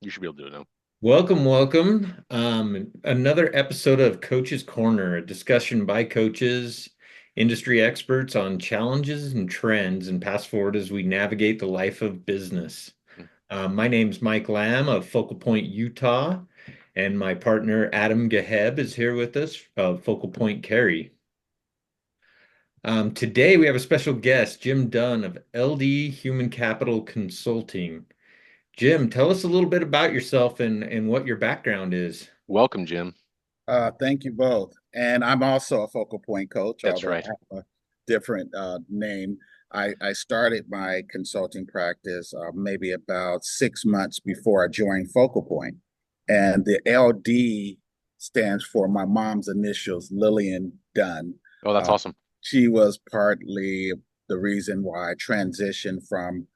You should be able to do it now. Welcome, welcome. Another episode of Coach's Corner, a discussion by coaches, industry experts on challenges and trends and pass forward as we navigate the life of business. Mm. My name's Mike Lamb of Focal Point, Utah, and my partner Adam Gaheb is here with us of Focal Point Cary. Today we have a special guest, Jim Dunn of LD Human Capital Consulting. Jim, tell us a little bit about yourself and what your background is. Welcome, Jim. Thank you both. And I'm also a focal point coach, That's although right. I have a different name. I started my consulting practice maybe about 6 months before I joined Focal Point. And the LD stands for my mom's initials, Lillian Dunn. Oh, that's Uh, awesome. she was partly the reason why I transitioned from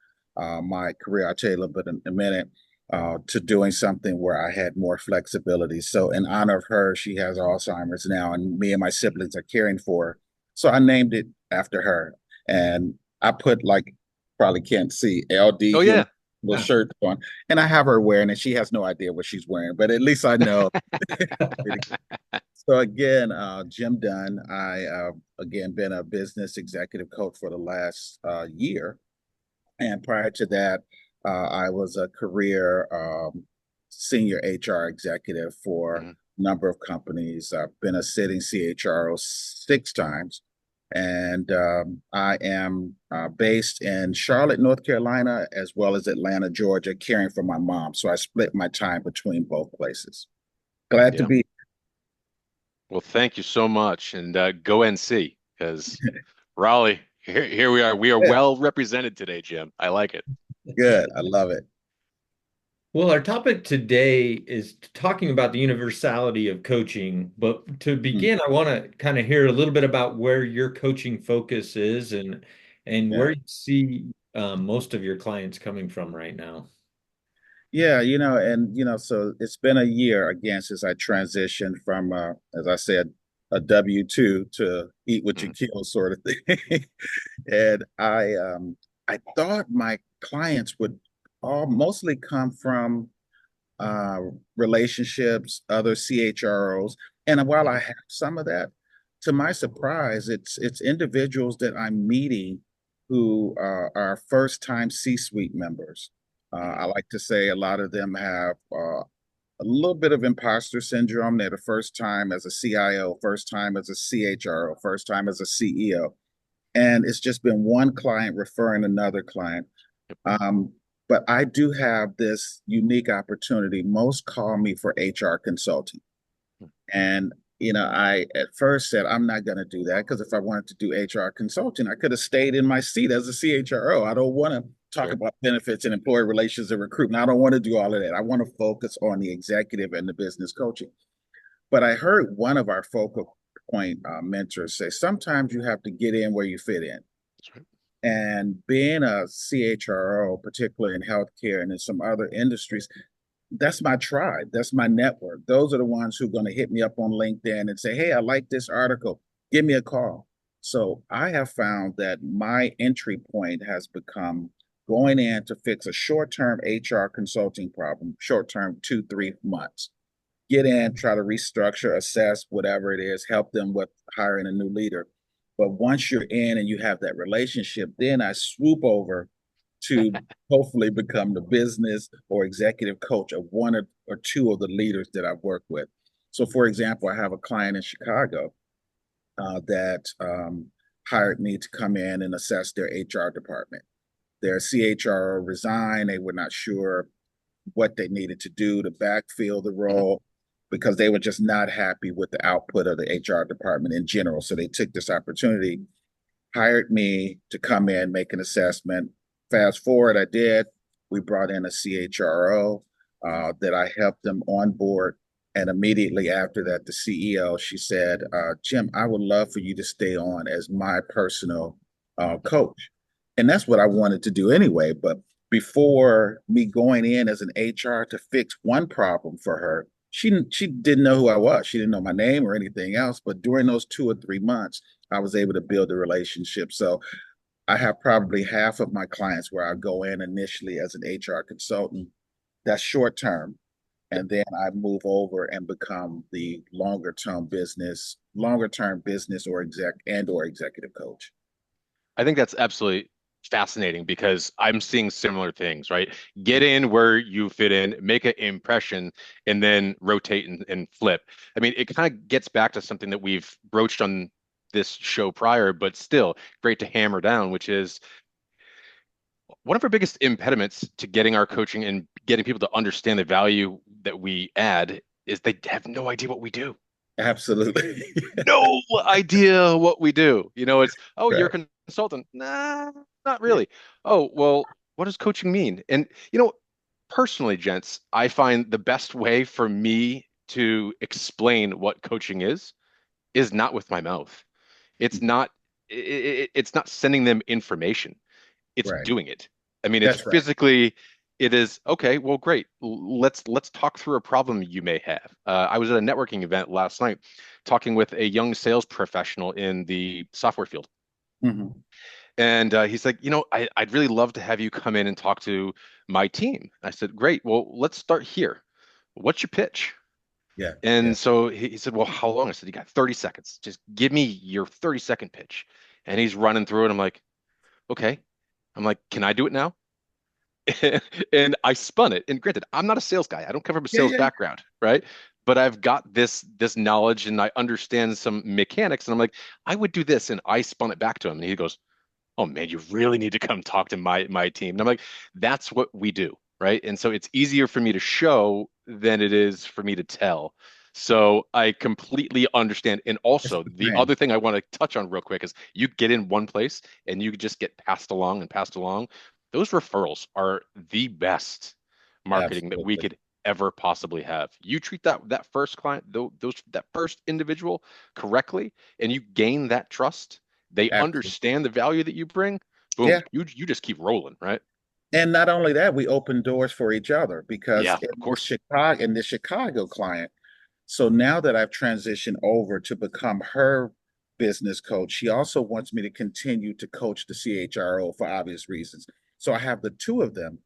my career. I'll tell you a little bit in a minute to doing something where I had more flexibility. So, in honor of her, she has Alzheimer's now, and me and my siblings are caring for her. So, I named it after her. And I put, like, probably can't see LD Oh, Human yeah. little Ah. shirt on. And I have her wearing it. She has no idea what she's wearing, but at least I know. So, again, Jim Dunn, I, again, been a business executive coach for the last year. And prior to that, I was a career senior HR executive for Mhm. a number of companies. I've been a sitting CHRO 6 times. And I am based in Charlotte, North Carolina, as well as Atlanta, Georgia, caring for my mom. So I split my time between both places. Glad to Yeah. be. Well, thank you so much. And go NC because Raleigh, here we are. We are Yeah, well represented today, Jim. I like it. good. I love it. Well, our topic today is talking about the universality of coaching. But to Mhm. begin, I want to kind of hear a little bit about where your coaching focus is and Yeah. where you see most of your clients coming from right now. Yeah, so it's been a year again since I transitioned from, as I said, a W-2 to eat what you Mhm. kill sort of thing. And I thought my clients would all mostly come from uh, relationships, other CHROs. And while I Mhm. have some of that, to my surprise, it's individuals that I'm meeting who are first time C-suite members. Mhm. I like to say a lot of them have a little bit of imposter syndrome. They're the first time as a CIO, first time as a CHRO, first time as a CEO. And it's just been one client referring another client. Yep. Um, but I do have this unique opportunity. Most call me for HR consulting. And, I at first said, I'm not going to do that because if I wanted to do HR consulting, I could have stayed in my seat as a CHRO. I don't want to talk Sure. about benefits and employee relations and recruitment. I don't want to do all of that. I want to focus on the executive and the business coaching. But I heard one of our focal point mentors say, sometimes you have to get in where you fit in. That's right. And being a CHRO, particularly in healthcare and in some other industries, that's my tribe. That's my network. Those are the ones who are going to hit me up on LinkedIn and say, hey, I like this article. Give me a call. So I have found that my entry point has become going in to fix a short term HR consulting problem, short term, 2, 3 months. Get in, try to restructure, assess whatever it is, help them with hiring a new leader. But once you're in and you have that relationship, then I swoop over to hopefully become the business or executive coach of one or two of the leaders that I've worked with. So, for example, I have a client in Chicago that hired me to come in and assess their HR department. Their CHRO resigned. They were not sure what they needed to do to backfill the Mhm. role because they were just not happy with the output of the HR department in general. So they took this opportunity, hired me to come in, make an assessment. Fast forward, I did. We brought in a CHRO that I helped them on board. And immediately after that, the CEO, she said, Jim, I would love for you to stay on as my personal coach. And that's what I wanted to do anyway. But before me going in as an HR to fix one problem for her, she didn't know who I was. She didn't know my name or anything else. But during those 2 or 3 months, I was able to build a relationship. So I have probably half of my clients where I go in initially as an HR consultant. That's short term. And then I move over and become the longer term business or executive coach. I think that's absolutely fascinating because I'm seeing similar things, right? Get in where you fit in, make an impression, and then rotate and flip. I mean, it kind of gets back to something that we've broached on this show prior, but still great to hammer down, which is one of our biggest impediments to getting our coaching and getting people to understand the value that we add is they have no idea what we do. Absolutely. No idea what we do. It's, oh, you're Right. a consultant. Nah, not Yeah. really. Oh, well, what does coaching mean? And, personally, gents, I find the best way for me to explain what coaching is not with my mouth. It's not, it's not sending them information. It's Right. doing it. I mean, it's That's right. physically, it is, okay, well, great. Let's talk through a problem you may have. I was at a networking event last night talking with a young sales professional in the software field. Hmm. And he's like, I'd really love to have you come in and talk to my team. I said, great. Well, let's start here. What's your pitch? Yeah. Yeah. And so he said, well, how long? I said, you got 30 seconds. Just give me your 30-second pitch. And he's running through it. I'm like, okay. I'm like, can I do it now? And I spun it. And granted, I'm not a sales guy. I don't come from a Yeah. sales Yeah. background, right? But I've got this knowledge and I understand some mechanics. And I'm like, I would do this. And I spun it back to him. And he goes, oh man, you really need to come talk to my team. And I'm like, that's what we do, right? And so it's easier for me to show than it is for me to tell. So I completely understand. And It's also the the same. other thing I want to touch on real quick is you get in one place and you just get passed along and passed along. Those referrals are the best marketing that we Absolutely. could ever possibly have. You treat that first client, those that first individual correctly, and you gain that trust, they Absolutely. understand the value that you bring. Boom, Yeah. you just keep rolling, right? And not only that, we open doors for each other because Yeah, of course. In the Chicago client, so now that I've transitioned over to become her business coach, she also wants me to continue to coach the CHRO for obvious reasons. So I have the two of them.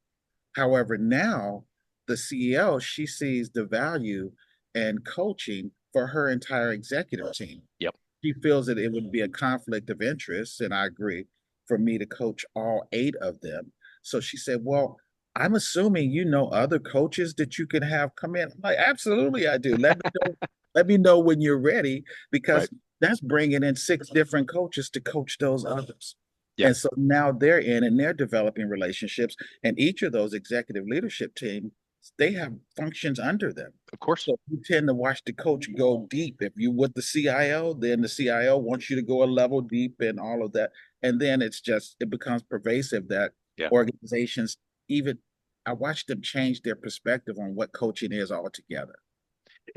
However, now the CEO, she sees the value in coaching for her entire executive team. Yep. She feels that it would be a conflict of interest, and I agree, for me to coach all eight of them. So she said, well, I'm assuming you know other coaches that you can have come in. I'm like, absolutely, I do. Let me know when you're ready, Right. because that's bringing in six different coaches to coach those others. Yeah, And so now they're in and they're developing relationships. And each of those executive leadership teams, they have functions under them. of course. So you tend to watch the coach go deep. If you with the CIO, then the CIO wants you to go a level deep and all of that. And then it becomes pervasive that Yeah. organizations even, I watch them change their perspective on what coaching is altogether.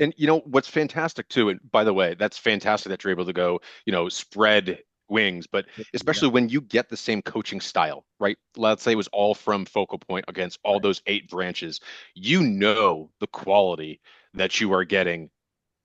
And what's fantastic too, and by the way, that's fantastic that you're able to go, spread wings, but Yeah, especially when you get the same coaching style, right? Let's say it was all from Focal Point against all right. those eight branches. The quality that you are getting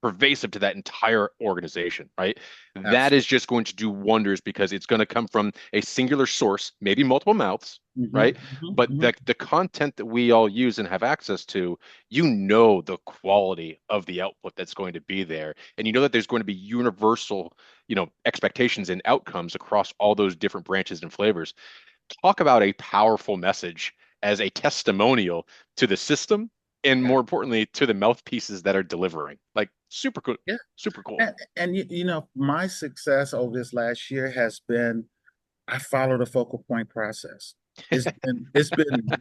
pervasive to that entire organization, right? That is Absolutely. just going to do wonders because it's going to come from a singular source, maybe multiple mouths, Hmm. right? Hmm. But Hmm. the content that we all use and have access to, the quality of the output that's going to be there. And you know that there's going to be universal, expectations and outcomes across all those different branches and flavors. Talk about a powerful message as a testimonial to the system and Yeah. more importantly to the mouthpieces that are delivering. Like super cool, Yeah. super cool. And you know, my success over this last year has been I follow the focal point process. It's been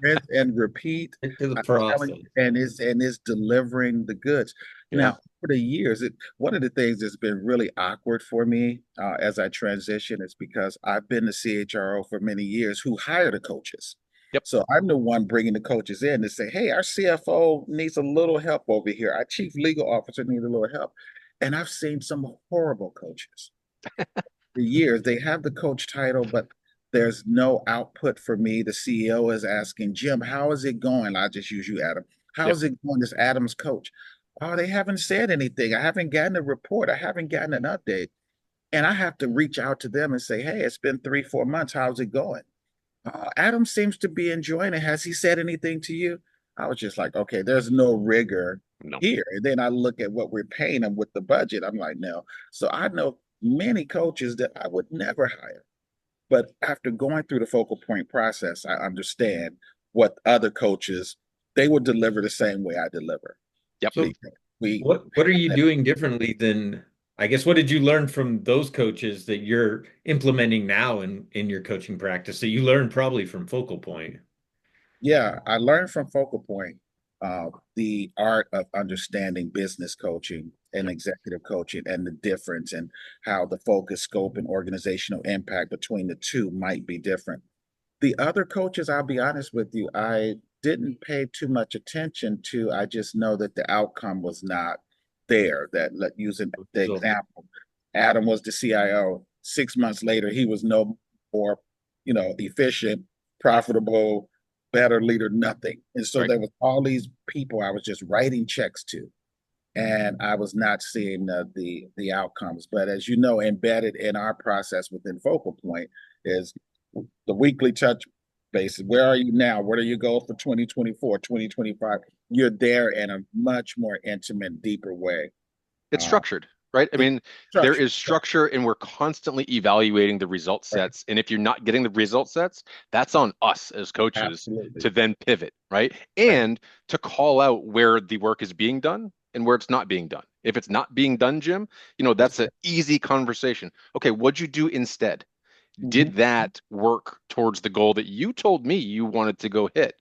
rinse and repeat. Into the I'm telling process. you, and it's delivering the goods. Yeah. Now, over the years, one of the things that's been really awkward for me as I transition is because I've been the CHRO for many years who hire the coaches. Yep. So I'm the one bringing the coaches in to say, "Hey, our CFO needs a little help over here. Our chief legal officer needs a little help," and I've seen some horrible coaches for years. They have the coach title, but there's no output for me. The CEO is asking, Jim, how is it going? I just use you, Adam. Yep. How's it going? This Adam's coach. Oh, they haven't said anything. I haven't gotten a report. I haven't gotten an update. And I have to reach out to them and say, hey, it's been 3, 4 months. How's it going? Adam seems to be enjoying it. Has he said anything to you? I was just like, okay, there's no rigor No. here. And then I look at what we're paying them with the budget. I'm like, no. So I know many coaches that I would never hire. But after going through the focal point process, I understand what other coaches, they would deliver the same way I deliver. Yep. So Because we, what are you doing differently than, I guess, what did you learn from those coaches that you're implementing now in your coaching practice that you learned probably from Focal Point? yeah, I learned from focal point the art of understanding business coaching and Yep. executive coaching and the difference and how the focus, scope, and organizational impact between the two might be different. The other coaches, I'll be honest with you, I didn't pay too much attention to. I just know that the outcome was not there. That using the So, example, Adam was the CIO. 6 months later, he was no more, efficient, profitable, better leader, nothing. And so Right. there was all these people I was just writing checks to, and I was not seeing the outcomes. But as you know, embedded in our process within Focal Point is the weekly touch basis. Where are you now? Where do you go for 2024, 2025? You're there in a much more intimate, deeper way. It's Uh, structured, right? I it's mean, there structured. is structure and we're constantly evaluating the result Right. sets. And if you're not getting the result sets, that's on us as coaches Absolutely. to then pivot, right? Right. And to call out where the work is being done and where it's not being done. If it's not being done, Jim, that's an easy conversation. Okay, what'd you do instead? Mm-hmm. Did that work towards the goal that you told me you wanted to go hit?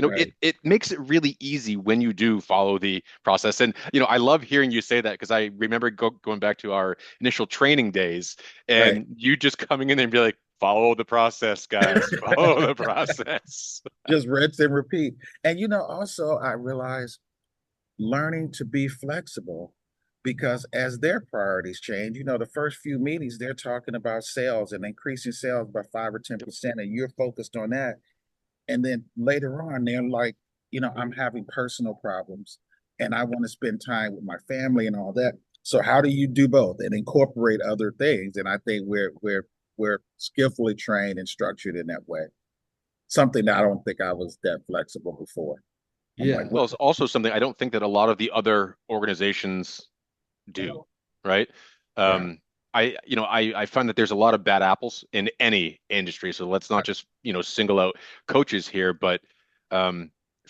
Right. It makes it really easy when you do follow the process. And I love hearing you say that because I remember going back to our initial training days Right. and you just coming in there and be like, follow the process, guys, follow the process. Just rinse and repeat. And also I realized learning to be flexible because as their priorities change, the first few meetings they're talking about sales and increasing sales by 5 or 10%, and you're focused on that. And then later on, they're like, I'm having personal problems and I want to spend time with my family and all that. So how do you do both and incorporate other things? And I think we're skillfully trained and structured in that way. Something that I don't think I was that flexible before. I'm like, yeah. what? Well, it's also something I don't think that a lot of the other organizations do, right? Yeah, Um, I find that there's a lot of bad apples in any industry. So let's not just, single out coaches here, but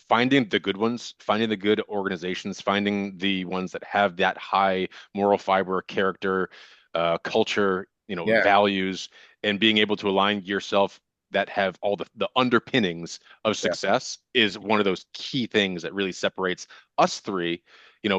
finding the good ones, finding the good organizations, finding the ones that have that high moral fiber, character, culture, yeah, values, and being able to align yourself that have all the underpinnings of yeah, success is one of those key things that really separates us three,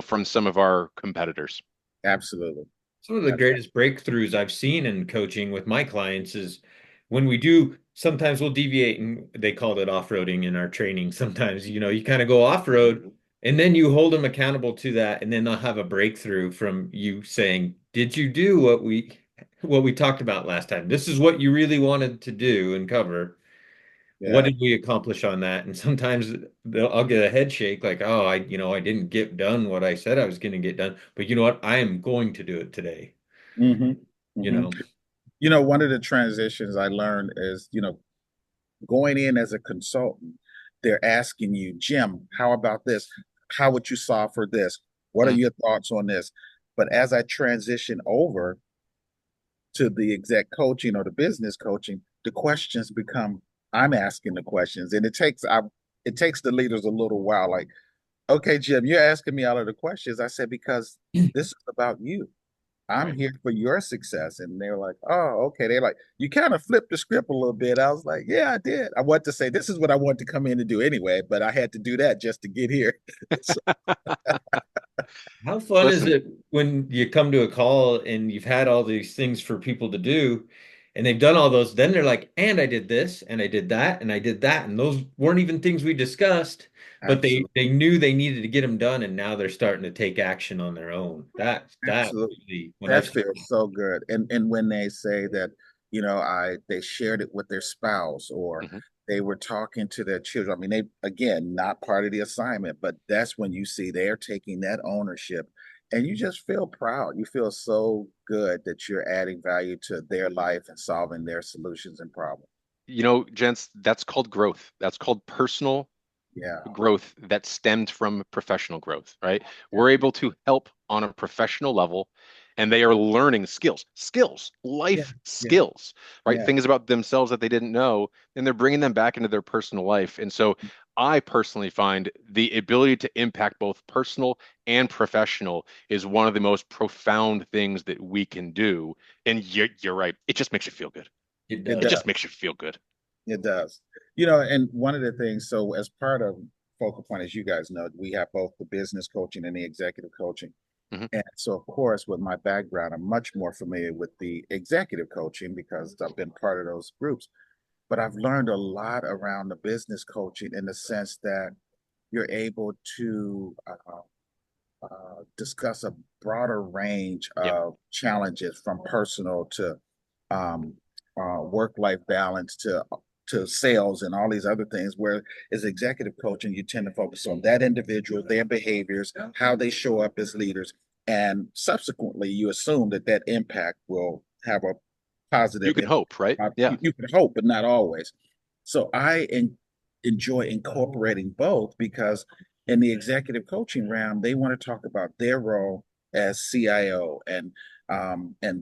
from some of our competitors. absolutely. Some of the greatest breakthroughs I've seen in coaching with my clients is when we do, sometimes we'll deviate and they call it off-roading in our training. Sometimes, you kind of go off-road and then you hold them accountable to that. And then they'll have a breakthrough from you saying, did you do what we talked about last time? This is what you really wanted to do and cover. What Yeah. did we accomplish on that? And sometimes I'll get a head shake like, oh, I didn't get done what I said I was going to get done. But you know what? I am going to do it today. Mm-hmm. You Mm-hmm. know, One of the transitions I learned is, going in as a consultant, they're asking you, Jim, how about this? How would you solve for this? What are Mm. your thoughts on this? But as I transition over to the exec coaching or the business coaching, the questions become I'm asking the questions, and it takes the leaders a little while. Like, okay, Jim, you're asking me all of the questions. I said because this is about you. I'm Right. here for your success. And they're like, oh, okay. They're like, you kind of flipped the script a little bit. I was like, yeah, I did. I want to say this is what I want to come in to do anyway, but I had to do that just to get here. So, how fun is Listen, it when you come to a call and you've had all these things for people to do and they've done all those, then they're like, and I did this and I did that and I did that. And those weren't even things we discussed, but they absolutely. they knew they needed to get them done and now they're starting to take action on their own. That Absolutely. really, when I've That feels so good. And when they say that, they shared it with their spouse or mhm. they were talking to their children. I mean, they again not part of the assignment, but that's when you see they're taking that ownership and you just feel proud. You feel so good that you're adding value to their life and solving their solutions and problems. Gents, that's called growth. That's called personal Yeah. growth that stemmed from professional growth, right? We're able to help on a professional level, and they are learning Yeah. life Yeah. skills, right? Yeah. Things about themselves that they didn't know, and they're bringing them back into their personal life. And so I personally find the ability to impact both personal and professional is one of the most profound things that we can do. And you're right. It just makes you feel good. It It It does. just does. makes you feel good. It does. You know, and one of the things, so as part of Focal Point, as you guys know, we have both the business coaching and the executive coaching. Mhm. And so, of course, with my background, I'm much more familiar with the executive coaching because I've been part of those groups. But I've learned a lot around the business coaching in the sense that you're able to discuss a broader range Yep. of challenges from personal to um, work-life balance to sales and all these other things. Where as executive coaching, you tend to focus on that individual, their behaviors, how they show up as leaders, and subsequently, you assume that that impact will have a You positive can impact. hope, right? Yeah. You can hope, but not always. So enjoy incorporating both because in the executive coaching realm, they want to talk about their role as CIO and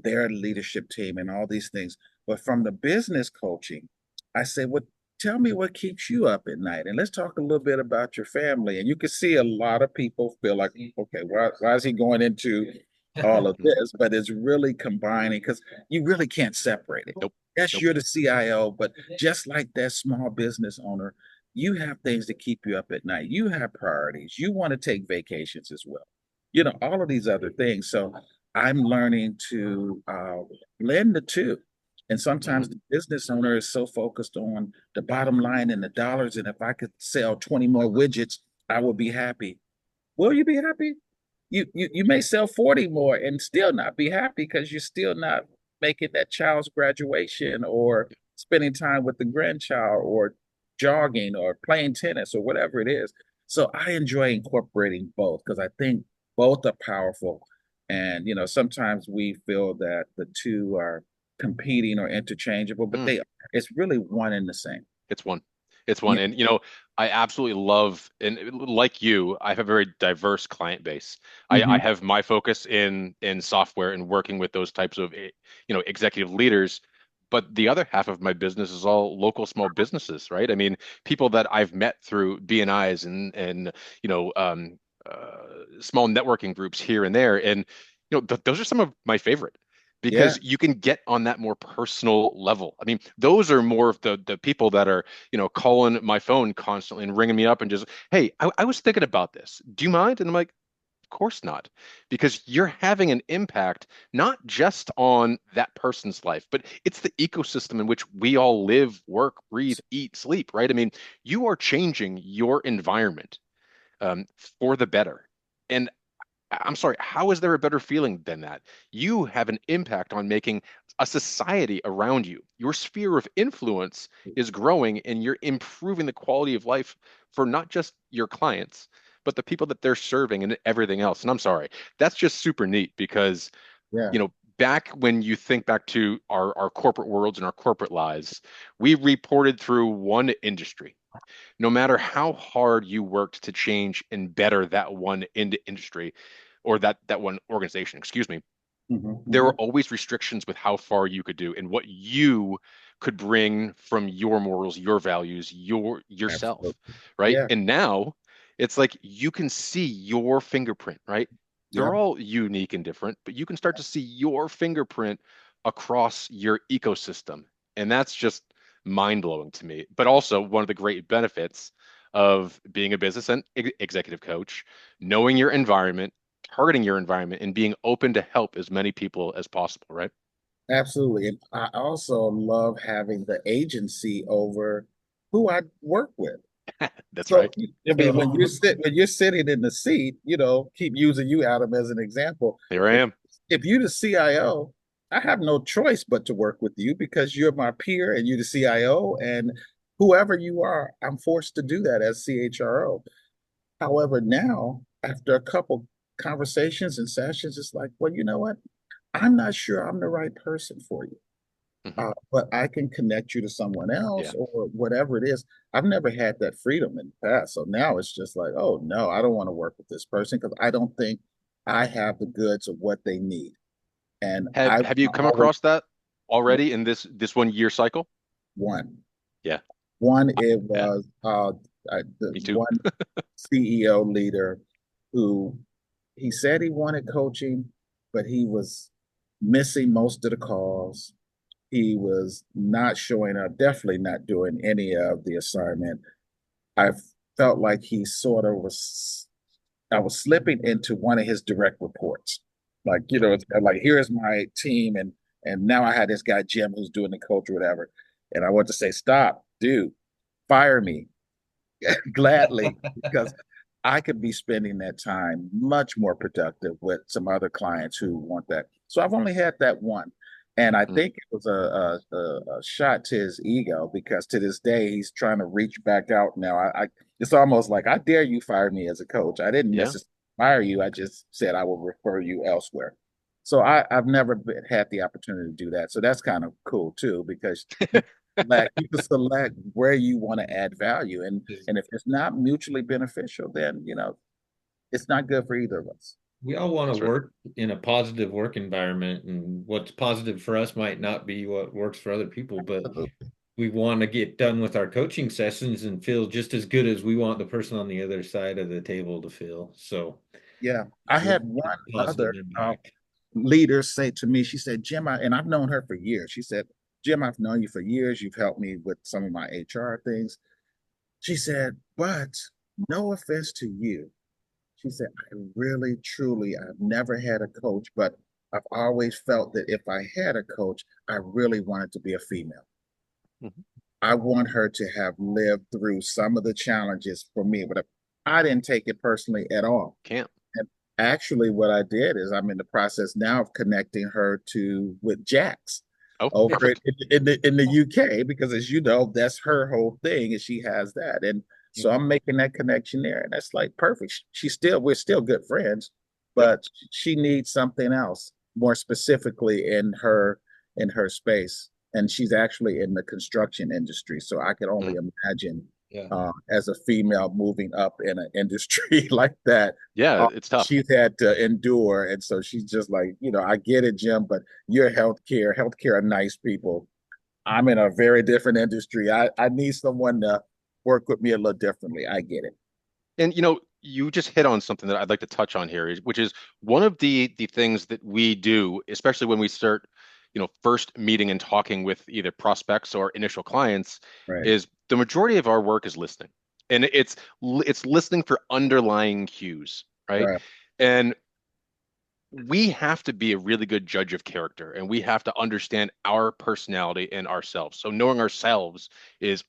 their leadership team and all these things. But from the business coaching, I say, well, tell me what keeps you up at night, and let's talk a little bit about your family. And you can see a lot of people feel like, okay, why is he going into all of Mhm. this? But it's really combining because you really can't separate it. Nope. Yes, Nope. you're the CIO, but just like that small business owner, you have things to keep you up at night. You have priorities. You want to take vacations as well. You know, all of these other things. So I'm learning to blend the two. And Mhm. sometimes the business owner is so focused on the bottom line and the dollars. And if I could sell 20 more widgets, I will be happy. Will you be happy? You may sell 40 more and still not be happy because you're still not making that child's graduation or spending time with the grandchild or jogging or playing tennis or whatever it is. So I enjoy incorporating both because I think both are powerful. And you know, sometimes we feel that the two are competing or interchangeable, but Mm. it's really one and the same. It's one. It's one. Yeah. And I absolutely love, and like you, I have a very diverse client base. I Hmm. have my focus in software and working with those types of executive leaders. But the other half of my business is all local small businesses, right? I mean, people that I've met through BNIs and you know small networking groups here and there. And those are some of my favorite Yeah. because you can get on that more personal level. I mean, those are more of the people that are, calling my phone constantly and ringing me up and just, hey, I was thinking about this. Do you mind? And I'm like, of course not, because you're having an impact not just on that person's life, but it's the ecosystem in which we all live, work, breathe, eat, sleep, right? I mean, you are changing your environment um, for the better. And I'm sorry, how is there a better feeling than that? You have an impact on making a society around you. Your sphere of influence is growing and you're improving the quality of life for not just your clients, but the people that they're serving and everything else. And I'm sorry, that's just super neat because, Yeah. back when you think back to our corporate worlds and our corporate lives, we reported through one industry. No matter how hard you worked to change and better that one industry or that one organization, excuse me, Hmm. there Hmm. were always restrictions with how far you could do and what you could bring from your morals, your values, yourself, Absolutely. right? Yeah. And now it's like you can see your fingerprint, right? Yeah. They're all unique and different, but you can start to see your fingerprint across your ecosystem. And that's just mind-blowing to me. But also one of the great benefits of being a business and executive coach, knowing your environment, targeting your environment, and being open to help as many people as possible, right? Absolutely. And I also love having the agency over who I work with. That's So, right. I mean, Oh, when you're sitting in the seat, you know, keep using you, Adam, as an example. Here I If am. if you're the CIO, I have no choice but to work with you because you're my peer and you're the CIO, and whoever you are, I'm forced to do that as CHRO. However, now after a couple conversations and sessions, it's like, well, you know what? I'm not sure I'm the right person for you. Hmm. But I can connect you to someone else Yeah. or whatever it is. I've never had that freedom in the past. So now it's just like, oh no, I don't want to work with this person because I don't think I have the goods of what they need. And Have I have you come always across that already in this 1 year cycle? won. Yeah. One, it Yeah. was the Me too. one CEO leader who he said he wanted coaching, but he was missing most of the calls. He was not showing up, definitely not doing any of the assignment. I felt like he sort of was, I was slipping into one of his direct reports. Like, Yep. it's like, here's my team. And now I had this guy, Jim, who's doing the coach or whatever. And I want to say, stop, dude, fire me gladly because I could be spending that time much more productive with some other clients who want that. So I've only had that one. And I Mm. think it was a shot to his ego because to this day he's trying to reach back out now. It's almost like I dare you fire me as a coach. I didn't Yeah. necessarily fire you. I just said I will refer you elsewhere. So I've never had the opportunity to do that. So that's kind of cool too because you can select where you want to add value, and if it's not mutually beneficial, then it's not good for either of us. We all want to That's right. work in a positive work environment, and what's positive for us might not be what works for other people, but we want to get done with our coaching sessions and feel just as good as we want the person on the other side of the table to feel. So Yeah, I we had want one positive other impact. leader say to me, she said, Jim, and I've known her for years. She said, Jim, I've known you for years. You've helped me with some of my HR things. She said, but no offense to you. She said, I really, truly, I've never had a coach, but I've always felt that if I had a coach, I really wanted to be a female. Mhm. I want her to have lived through some of the challenges for me, but I didn't take it personally at all. Can't. And actually, what I did is I'm in the process now of connecting her to with Jax Oh, over perfect. in the UK because, as you know, that's her whole thing, and she has that, and so Mhm. I'm making that connection there, and that's like perfect. We're still good friends, Yep. but she needs something else more specifically in her space, and she's actually in the construction industry, so I can only Mm. imagine Yeah. as a female moving up in an industry like that Yeah, it's tough. she's had to endure. And so she's just like, I get it, Jim, but you're healthcare. Healthcare are nice people. I'm in a very different industry. I need someone to work with me a little differently. I get it. And you just hit on something that I'd like to touch on here, which is one of the things that we do, especially when we start, first meeting and talking with either prospects or initial clients, Right. is the majority of our work is listening. And it's listening for underlying cues, right? Right. And we have to be a really good judge of character and we have to understand our personality and ourselves. So knowing ourselves is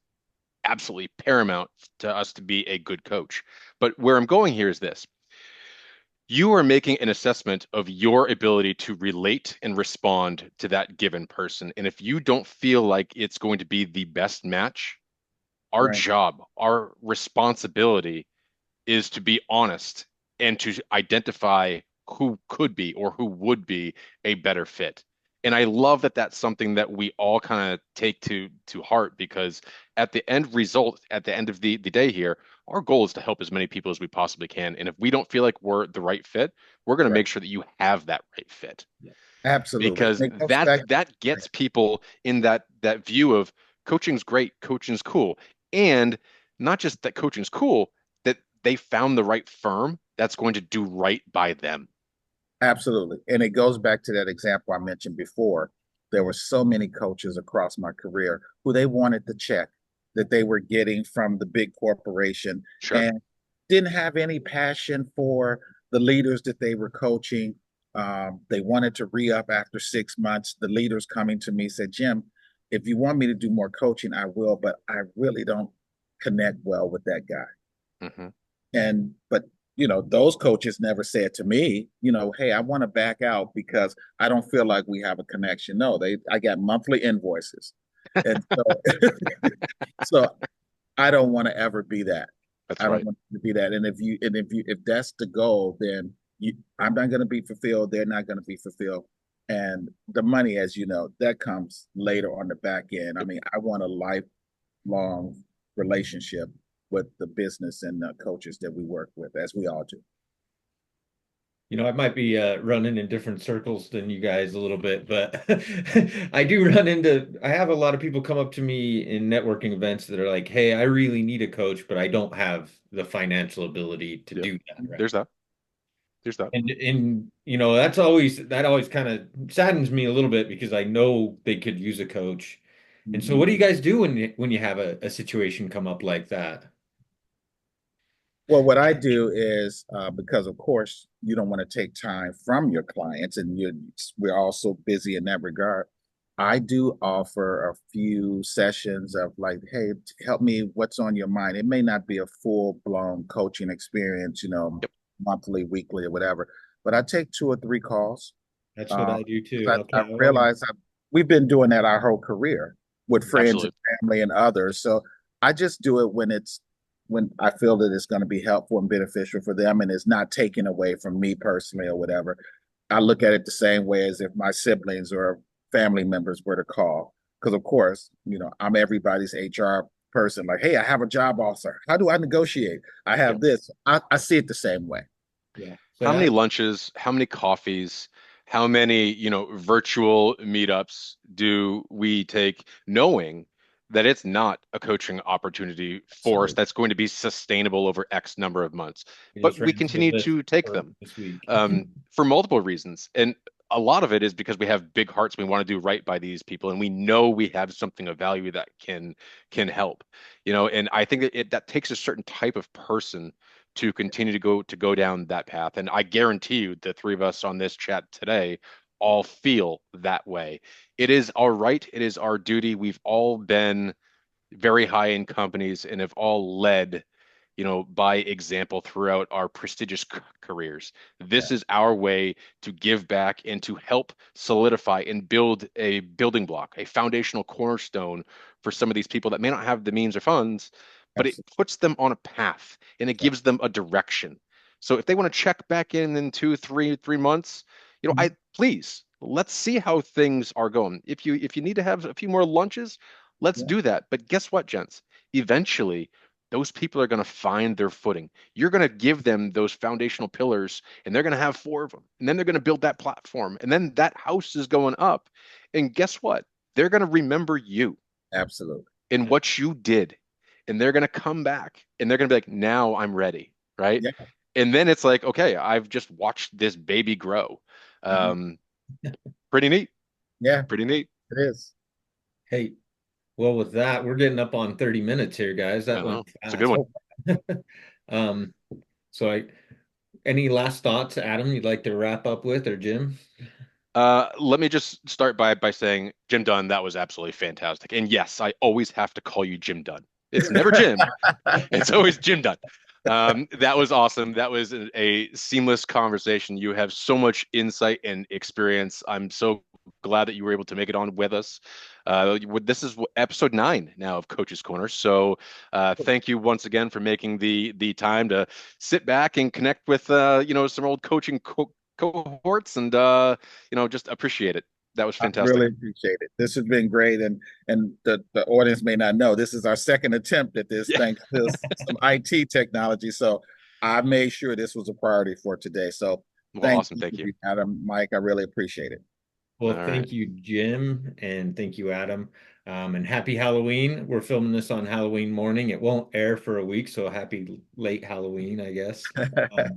absolutely paramount to us to be a good coach. But where I'm going here is this. You are making an assessment of your ability to relate and respond to that given person. And if you don't feel like it's going to be the best match, our Right. job, our responsibility is to be honest and to identify who could be or who would be a better fit. And I love that that's something that we all kind of take to heart because at the end result, at the end of the day here, our goal is to help as many people as we possibly can. And if we don't feel like we're the right fit, we're going to Right. make sure that you have that right fit Yeah. Absolutely. because And it goes that back. that gets people in that view of coaching's great, coaching's cool, and not just that coaching's cool, that they found the right firm that's going to do right by them. Absolutely. And it goes back to that example I mentioned before. There were so many coaches across my career who they wanted the check that they were getting from the big corporation Sure. and didn't have any passion for the leaders that they were coaching. They wanted to re up after 6 months. The leaders coming to me said, Jim, if you want me to do more coaching, I will, but I really don't connect well with that guy. Hmm. But those coaches never said to me, hey, I want to back out because I don't feel like we have a connection. No, I got monthly invoices. And so so I don't want to ever be that. That's I don't right. want to be that. And if that's the goal, then I'm not going to be fulfilled. They're not going to be fulfilled. And the money, as you know, that comes later on the back end. I Yep. mean, I want a lifelong relationship with the business and the coaches that we work with, as we all do. I might be running in different circles than you guys a little bit, but I have a lot of people come up to me in networking events that are like, hey, I really need a coach, but I don't have the financial ability to Yeah. do that right There's that. There's that. And that always kind of saddens me a little bit because I know they could use a coach. And so Mhm. what do you guys do when you have a situation come up like that? Well, what I do is because, of course, you don't want to take time from your clients, and we're all so busy in that regard. I do offer a few sessions of like, hey, help me. What's on your mind? It may not be a full blown coaching experience, Yep. monthly, weekly, or whatever, but I take two or three calls. That's what Uh, I do 'Cause too. I Okay, I want to. realize we've been doing that our whole career with friends and Absolutely. family and others. So I just do it when I feel that it's going to be helpful and beneficial for them, and it's not taken away from me personally or whatever. I look at it the same way as if my siblings or family members were to call. Because of course, I'm everybody's HR person. Like, hey, I have a job offer. How do I negotiate? I Yeah. have this. I see it the same way. Yeah. So How many Adam, lunches, how many coffees, how many, virtual meetups do we take knowing that it's not a coaching opportunity for us absolutely. that's going to be sustainable over X number of months, We but just we ran through the continue list to take for them this week. for multiple reasons. And a lot of it is because we have big hearts. We want to do right by these people, and we know we have something of value that can help. And I think that takes a certain type of person to continue to go down that path. And I guarantee you, the three of us on this chat today all feel that way. It is our right. It is our duty. We've all been very high in companies and have all led, by example throughout our prestigious careers. Yeah, This is our way to give back and to help solidify and build a building block, a foundational cornerstone for some of these people that may not have the means or funds, but it absolutely. puts them on a path and it Yeah. gives them a direction. So if they want to check back in 2, 3 months, Mhm. I please let's see how things are going. If you need to have a few more lunches, let's Yeah. do that. But guess what, gents? Eventually, those people are going to find their footing. You're going to give them those foundational pillars, and they're going to have four of them. And then they're going to build that platform. And then that house is going up. And guess what? They're going to remember you Absolutely. and what you did. And they're going to come back and they're going to be like, now I'm ready. Right. Yeah. And then it's like, okay, I've just watched this baby grow. Mhm. Um, Pretty neat. Yeah, Pretty neat. it is. Hey, well, with that, we're getting up on 30 minutes here, guys. I That went know. It's a good fast. one. Oh, Um, so any last thoughts, Adam, you'd like to wrap up with, or Jim? Let me just start by saying, Jim Dunn, that was absolutely fantastic. And yes, I always have to call you Jim Dunn. It's never Jim, it's always Jim Dunn. That was awesome. That was a seamless conversation. You have so much insight and experience. I'm so glad that you were able to make it on with us. This is episode 9 now of Coach's Corner. So thank you once again for making the time to sit back and connect with some old coaching cohorts and just appreciate it. That was I fantastic. really appreciate it. This has been great, and the audience may not know this is our second attempt at this, Yeah. thanks to some IT technology. So I made sure this was a priority for today. So Well, thank awesome. Thank you. you, Adam, Mike. I really appreciate it. All Well, right. thank you, Jim, and thank you, Adam. And happy Halloween. We're filming this on Halloween morning. It won't air for a week, so happy late Halloween, I guess. Um,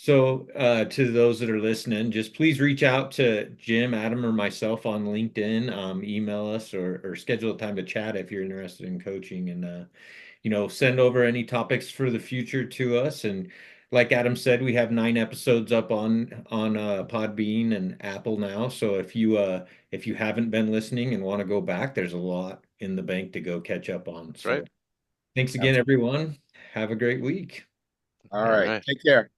to those that are listening, just please reach out to Jim, Adam, or myself on LinkedIn. Email us or schedule a time to chat if you're interested in coaching, and send over any topics for the future to us. And like Adam said, we have 9 episodes up on Podbean and Apple now. So if you haven't been listening and want to go back, there's a lot in the bank to go catch up on. That's right. So thanks again, Absolutely. everyone. Have a great week. All All right. right. Take care.